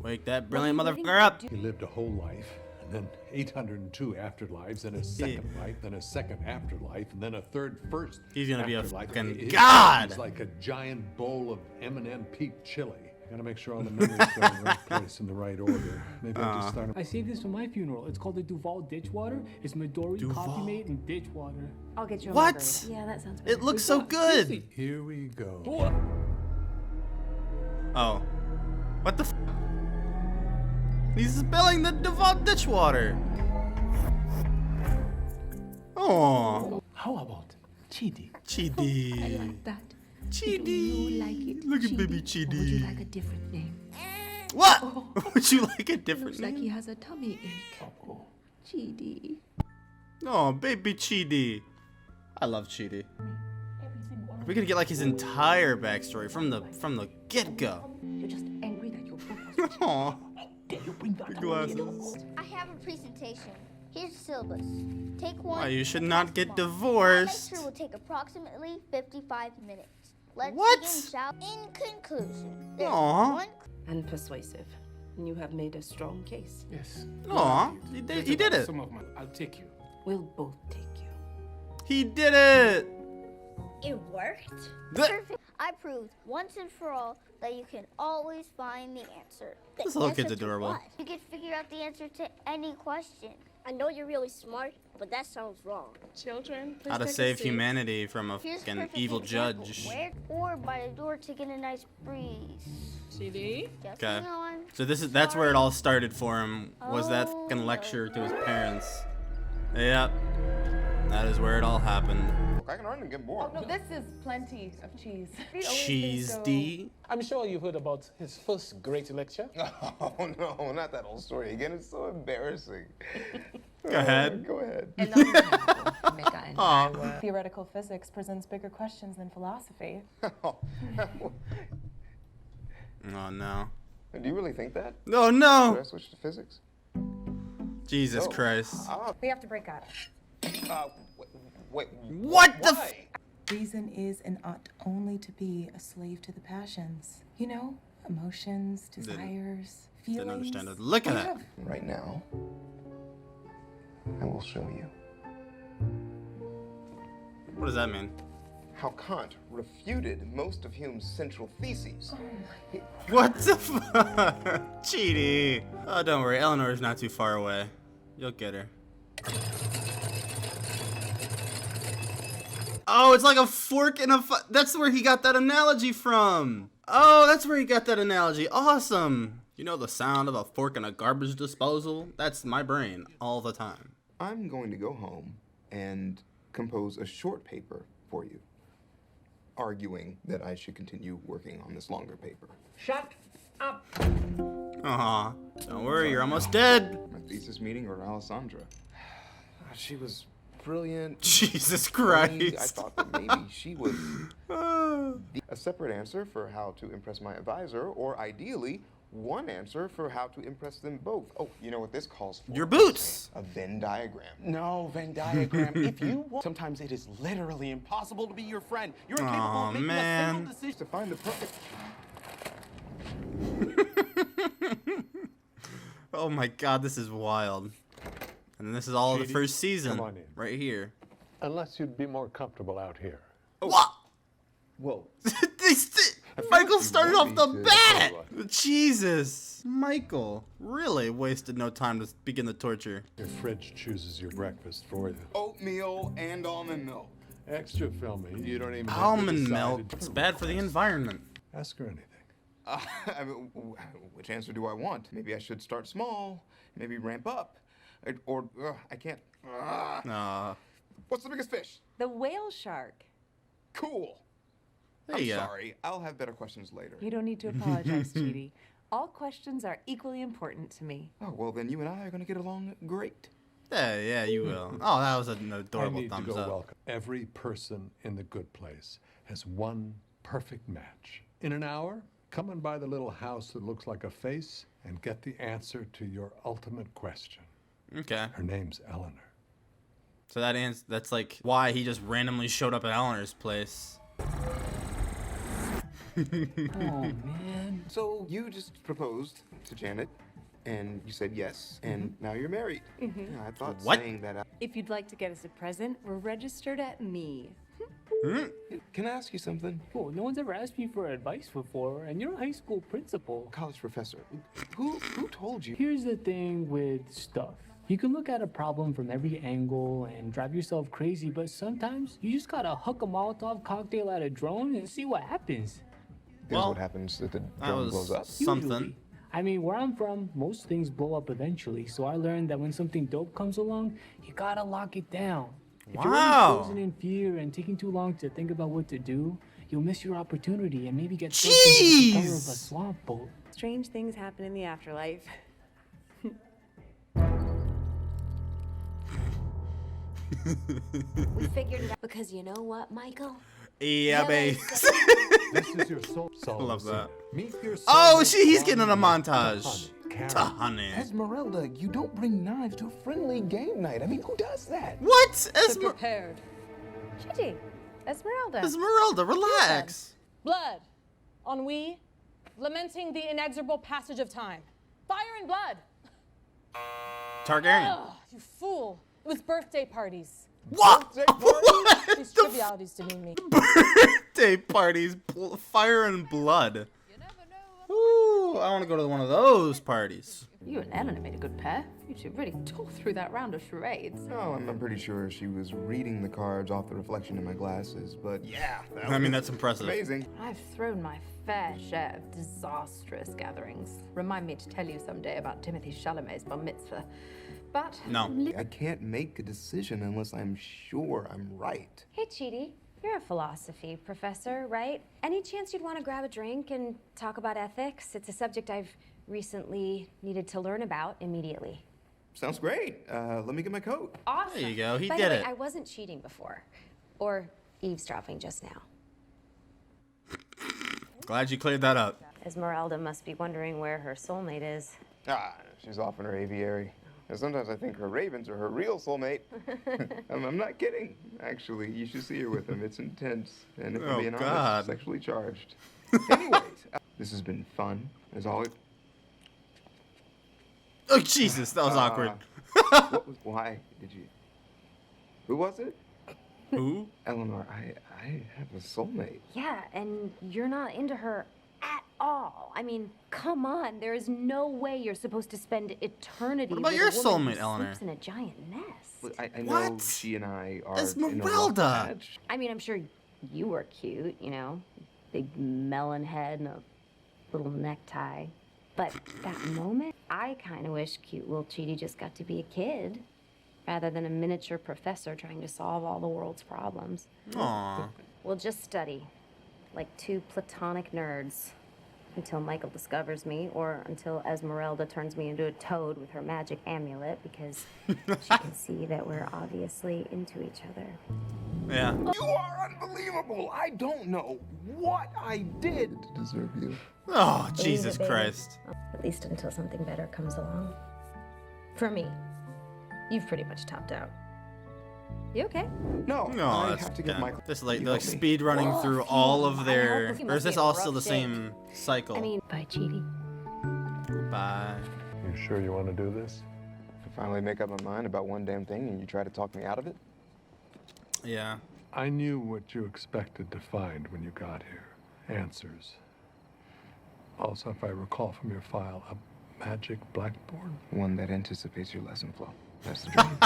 Wake that brilliant motherfucker up. He lived a whole life, and then 802 afterlives, then a second life, then a second afterlife, and then a third first. He's gonna be a afterlife. fucking god. He's like a giant bowl of M&M peak chili. Gotta make sure all the memories go in the right place in the right order. Maybe I'll just start. I saved this for my funeral. It's called the Duval Ditch Water. It's Midori, coffee mate, and ditch water. I'll get you a What? margarita. Yeah, that sounds better. It looks so good. Here we go. Oh. What the f? He's spilling the default ditch water. Oh. How about Chidi? I Chidi. like that. Chidi. Do you like it? Look at Chidi? baby Or would you Chidi. like a different name? What? Would you like a different Looks like he name? has a tummy ache. Chidi. Oh, baby Chidi. I love Chidi. We could get like his entire backstory from the get-go. You're just angry that your book was Aw. Bring that Glasses. I have a presentation. Here's the syllabus. Take one. Why you should and not test get one. divorced. My lecture will take approximately 55 minutes. Let's What? begin, shall we? In conclusion, there's Aw. one And persuasive. And you have made a strong case. Yes. Aw, he did it. Some of mine. I'll take you. We'll both take you. He did it. It worked? The- Perfect. I proved once and for all that you can always find the answer. The This little answer kid's to adorable. what? You can figure out the answer to any question. I know you're really smart, but that sounds wrong. Children, please How to take a save seat. humanity from a Here's a fucking perfect evil example. judge. Where or by the door to get a nice breeze. Chidi? Just Okay. hang on. So that's where it all started for him. Was that Oh, fucking lecture to his no. parents? Yep. That is where it all happened. I can hardly get bored. Oh, no, this is plenty of cheese. Cheese D. I'm sure you've heard about his first great lecture. Oh no, not that old story again. It's so embarrassing. Go ahead. Go ahead. Aw. Theoretical physics presents bigger questions than philosophy. Oh no. Do you really think that? Oh Should no. I switch to physics? Jesus Oh. Christ. We have to break up. Wait. What the f- Why? Reason is and ought only to be a slave to the passions. You know, emotions, desires, feelings. Didn't understand it. Look at We that. have Right now, I will show you What does that mean? how Kant refuted most of Hume's central theses. What the fuck? Chidi. Oh, don't worry. Eleanor is not too far away. You'll get her. Oh, it's like a fork in a that's where he got that analogy from. Oh, that's where he got that analogy. Awesome. You know the sound of a fork in a garbage disposal? That's my brain all the time. I'm going to go home and compose a short paper for you, arguing that I should continue working on this longer paper. Shut up. Aw. Don't worry, you're almost dead. My thesis meeting or Alessandra. She was brilliant. Jesus funny. I Christ. thought that maybe she would be a separate answer for how to impress my advisor, or ideally, one answer for how to impress them both. Oh, you know what this calls for? Your boots. A Venn diagram. No, Venn diagram. If you want, sometimes it is literally impossible to be your friend. You're incapable Aw, of making a man. single decision. To find the perfect. Oh my god, this is wild. And this is all of the Chidi, first season. come on in. Right here. Unless you'd be more comfortable out here. What? Whoa. Michael started off the to- bat! Jesus. Michael really wasted no time to begin the torture. Your fridge chooses your breakfast for you. Oatmeal and almond milk. Extra filmy. You don't even have to Almond decide milk. it. It's bad for the environment. Ask her anything. I mean, which answer do I want? Maybe I should start small, maybe ramp up, or I can't. What's the biggest fish? the whale shark. Cool. There I'm you go. sorry. I'll have better questions later. You don't need to apologize, Chidi. All questions are equally important to me. Oh, well, then you and I are going to get along great. Yeah, you will. Oh, that was an I adorable need to thumbs go up. welcome. Every person in the good place has one perfect match. In an hour, come and buy the little house that looks like a face and get the answer to your ultimate question. Okay. Her name's Eleanor. So that's like why he just randomly showed up at Eleanor's place. Oh man, So you just proposed to Janet, and you said yes, and now you're married. Yeah, I thought What? saying that. If you'd like to get us a present, we're registered at me. Can I ask you something? Oh, no one's ever asked me for advice before, and you're a high school principal. College professor. Who told you? Here's the thing with stuff. You can look at a problem from every angle and drive yourself crazy, but sometimes you just gotta huck a Molotov cocktail at a drone and see what happens. Here's what happens if the drone blows up. Something. Usually. I mean, where I'm from, most things blow up eventually, so I learned that when something dope comes along, you gotta lock it down. If you're already frozen in fear and taking too long to think about what to do, you'll miss your opportunity and maybe get sucked into the power of a swamp boat. Strange things happen in the afterlife. We figured it out because you know what, Michael? Yeah, babe. This is your soul. I love that. Meet your Oh, soulmate he's getting in a on montage. Karen. Honey. Esmeralda, you don't bring knives to a friendly game night. I mean, who does that? What? Prepared. Chidi, Esmeralda. Esmeralda, relax. Blood, ennui, lamenting the inexorable passage of time. Fire and blood. Targaryen. Ugh, you fool. It was birthday parties. What? These trivialities demean me. Birthday parties, fire and blood. Ooh, I want to go to one of those parties. You and Eleanor made a good pair. You two really tore through that round of charades. Oh, I'm pretty sure she was reading the cards off the reflection in my glasses, but yeah. I mean, that's impressive. Amazing. I've thrown my fair share of disastrous gatherings. Remind me to tell you someday about Timothy Chalamet's bar mitzvah. But no, I can't make a decision unless I'm sure I'm right. Hey, Chidi. You're a philosophy professor, right? Any chance you'd want to grab a drink and talk about ethics? It's a subject I've recently needed to learn about immediately. Sounds great. Let me get my coat. Awesome. There you go. He By did the way, it. I wasn't cheating before. Or eavesdropping just now. Glad you cleared that up. Esmeralda must be wondering where her soulmate is. Ah, she's off in her aviary. And sometimes I think her ravens are her real soulmate. I'm not kidding. Actually, you should see her with him. It's intense. And if I'm being honest, sexually charged. Anyways, this has been fun, as always. Oh, Jesus, that was awkward. Why did you? Who was it? Who? Eleanor, I have a soulmate. Yeah, and you're not into her at all. I mean, come on. There is no way you're supposed to spend eternity What about with your a woman soulmate, who Eleanor? sleeps in a giant nest. Look, I know she and I are Esmeralda. in a match. I mean, I'm sure you were cute, you know, big melon head and a little necktie. But that moment, I kind of wish cute little Chidi just got to be a kid rather than a miniature professor trying to solve all the world's problems. Aww. We'll just study, like two platonic nerds, until Michael discovers me, or until Esmeralda turns me into a toad with her magic amulet, because she can see that we're obviously into each other. Yeah. You are unbelievable. I don't know what I did to deserve you. Oh, Jesus Christ. At least until something better comes along. For me, you've pretty much topped out. You okay? No, No, I that's have to get Michael. This like You they're like help me. speed running through all of their. hope you Or is must this be in all rough still the shape. same cycle? I mean, bye, Chidi. Bye. You sure you want to do this? I finally make up my mind about one damn thing, and you try to talk me out of it. Yeah. I knew what you expected to find when you got here. Answers. Also, if I recall from your file, a magic blackboard? One that anticipates your lesson flow. That's the dream.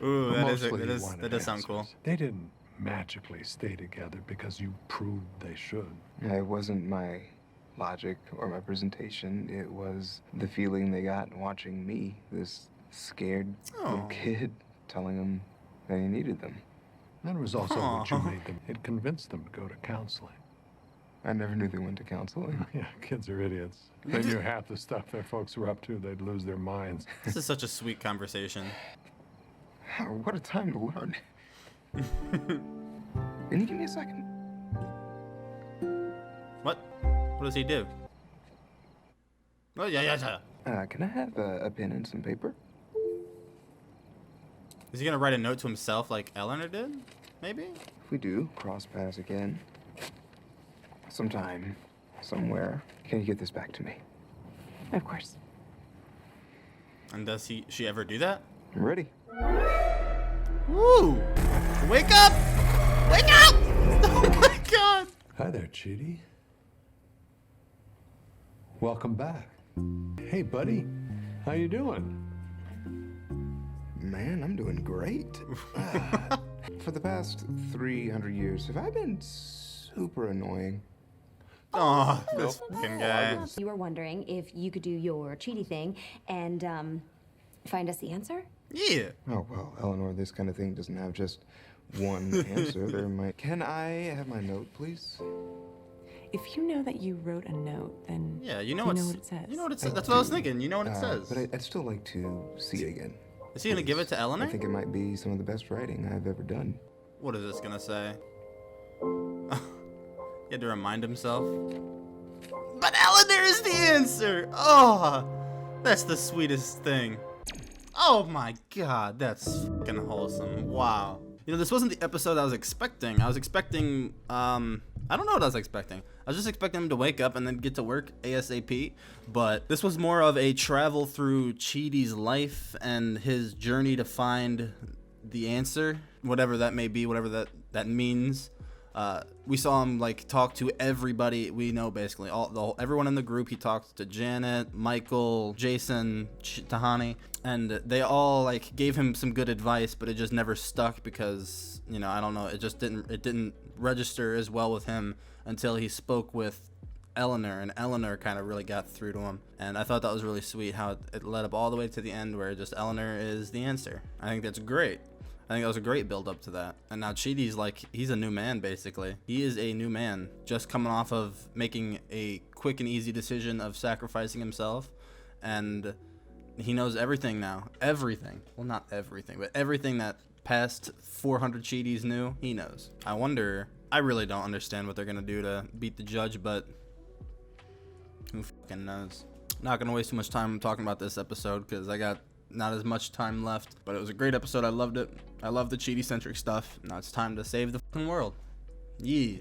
Ooh, But that mostly you does wanted sound cool. answers. They didn't magically stay together because you proved they should. It wasn't my logic or my presentation. It was the feeling they got watching me, this scared little kid, telling them that he needed them. That was also what you made them. It convinced them to go to counseling. I never knew they went to counseling. Yeah, kids are idiots. They knew half the stuff their folks were up to, they'd lose their minds. This is such a sweet conversation. What a time to learn. Can you give me a second? What? What does he do? Oh, yeah. Can I have a pen and some paper? Is he gonna write a note to himself like Eleanor did? Maybe? If we do cross paths again, sometime somewhere. Can you get this back to me? Of course. And does she ever do that? I'm ready. Woo! Wake up! Wake up! Oh my god! Hi there, Chidi. Welcome back. Hey, buddy. How you doing? Man, I'm doing great. For the past 300 years, have I been super annoying? Oh, this fucking guy. You were wondering if you could do your Chidi thing and find us the answer? Yeah. Oh, well, Eleanor, this kind of thing doesn't have just one answer. There might... Can I have my note, please? If you know that you wrote a note, then Yeah, you know what what's, it says. You know what it says. That's what I was thinking. You know what it says. But I'd still like to see it again. Is he gonna give it to Eleanor? I think it might be some of the best writing I've ever done. What is this gonna say? He had to remind himself. But Eleanor is the answer! Oh, that's the sweetest thing. Oh my god, that's fucking wholesome. Wow. You know, this wasn't the episode I was expecting. I was expecting, I don't know what I was expecting. I was just expecting him to wake up and then get to work ASAP. But this was more of a travel through Chidi's life and his journey to find the answer, whatever that may be, whatever that means. We saw him like talk to everybody we know, basically everyone in the group. He talked to Janet, Michael, Jason, Tahani, and they all like gave him some good advice, but it just never stuck because, you know, I don't know, it didn't register as well with him until he spoke with Eleanor, and Eleanor kind of really got through to him. And I thought that was really sweet how it led up all the way to the end where just Eleanor is the answer. I think that's great. I think that was a great build up to that. And now Chidi's like, he's a new man, basically. He is a new man, just coming off of making a quick and easy decision of sacrificing himself. And he knows everything now. Everything. Well, not everything, but everything that past 400 Chidis knew, he knows. I really don't understand what they're going to do to beat the judge, but who fucking knows. Not going to waste too much time talking about this episode because I got not as much time left, but it was a great episode. I loved it. I love the Chidi-centric stuff. Now it's time to save the fucking world. Yeah.